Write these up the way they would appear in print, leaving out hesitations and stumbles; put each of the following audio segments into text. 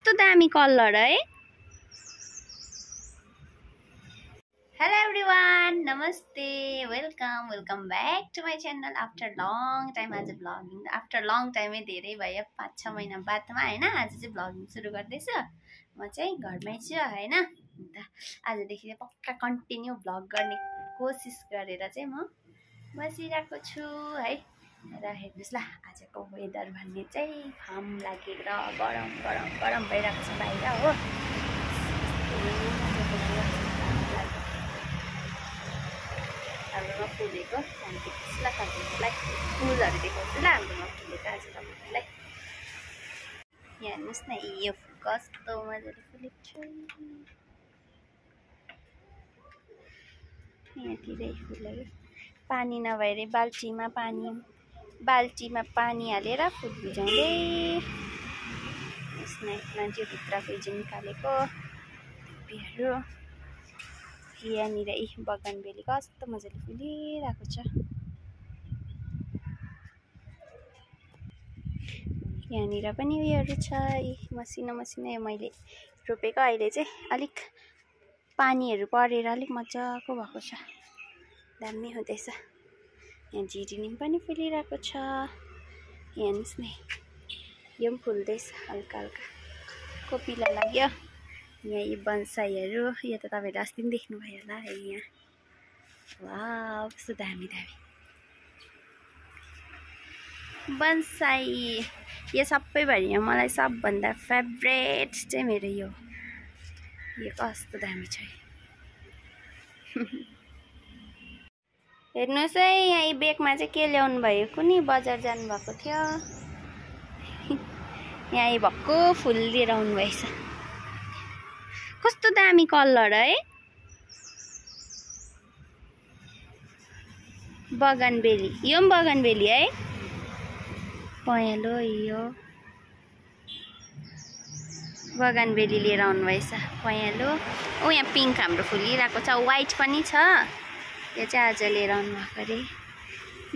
कस्तो दामी कलर है। हेलो एभ्रिवान, नमस्ते, welcome back to my channel. After long time आज भ्लगिङ, आफ्टर लङ टाइमै धेरै भयो, 5-6 महिना बादमा होइन। आज चाहिँ भ्लगिङ सुरु गर्दैछु। म चाहिँ घरमै छु होइन। अन्त आजदेखि चाहिँ पक्का कन्टिन्यू भ्लग गर्ने कोसिस गरेर चाहिँ म बसिरहेको छु है। र हेर्नुहोस् ल, आजको वेदर भन्ने चाहिँ घाम लागेर गरम गरम गरम भइरहेको छ बाहिर हो। हाम्रोमा फुलेको शान्ति खुसला खालकोलाई फुलहरू देखाउँछु ल। हाम्रोमा फुलेको आज तपाईँहरूलाई यहाँ हेर्नुहोस् न, यो फुल कस्तो मजाले फुलेको छ। यहाँतिरै फुलेको पानी नभएर बाल्टीमा पानी हालेर फुल भिजाउँदै यसमा मान्छेभित्रको हिजो निकालेको धुप्पीहरू। यहाँनिर बगानबेली कस्तो मजाले फुलिरहेको छ। यहाँनिर पनि उयोहरू छ, मसिनो मैले रोपेको। अहिले चाहिँ अलिक पानीहरू परेर अलिक मजाको भएको छ, दामी हुँदैछ। यहाँ झिरिनी पनि फुलिरहेको छ। यहाँ हेर्नुहोस् न, यो पनि फुल्दैछ हल्का हल्का, कोपिला लाग्यो। यहाँ यो बन्साईहरू, यो त तपाईँहरूले अस्ति पनि देख्नुभयो होला है। यहाँ वाउ, कस्तो दामी बन्साई। यो सबैभरि मलाई सबभन्दा फेभरेट चाहिँ मेरो यो कस्तो दामी छ। हेर्नुहोस् है, यहाँ ब्यागमा चाहिँ के ल्याउनु भयो, कुनै बजार जानुभएको थियो। यहाँ भक्कु फुल लिएर आउनु भएछ। कस्तो दामी कलर है। बगानबेली, यो पनि बगानबेली है। पहेँलो यो बगानबेली लिएर आउनु भएछ, पहेँलो। ओ यहाँ पिङ्क हाम्रो फुलिरहेको छ, वाइट पनि छ। यो चाहिँ आज लिएर आउनु भएको अरे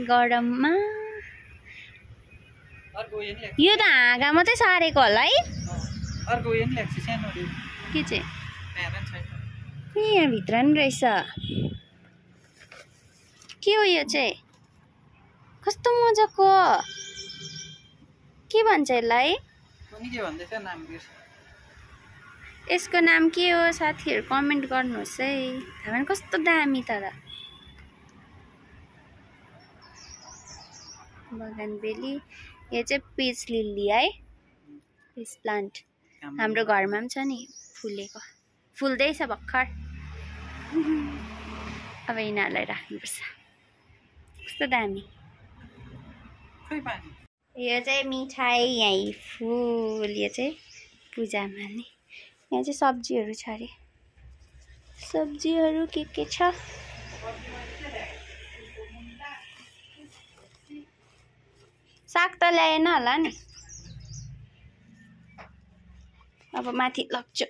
गरममा। यो त हाँगा मात्रै सारेको होला है। के चाहिँ यहाँ भित्र नि रहेछ। के हो यो चाहिँ, कस्तो मजाको, के भन्छ यसलाई? यसको नाम के हो साथीहरू कमेन्ट गर्नुहोस् है। थाहा भएन, कस्तो दामी। तर बगानबेली, यो चाहिँ पिस लिली है, पिस प्लान्ट। हाम्रो घरमा पनि छ नि फुलेको, फुल्दैछ भर्खर। अब यिनीहरूलाई राख्नुपर्छ, कस्तो दामी। यो चाहिँ मिठाई, यहीँ फुल, यो चाहिँ पूजामा नि। यहाँ चाहिँ सब्जीहरू छ अरे, सब्जीहरू के छ। साग त ल्याएन होला नि। अब माथि लग्छु।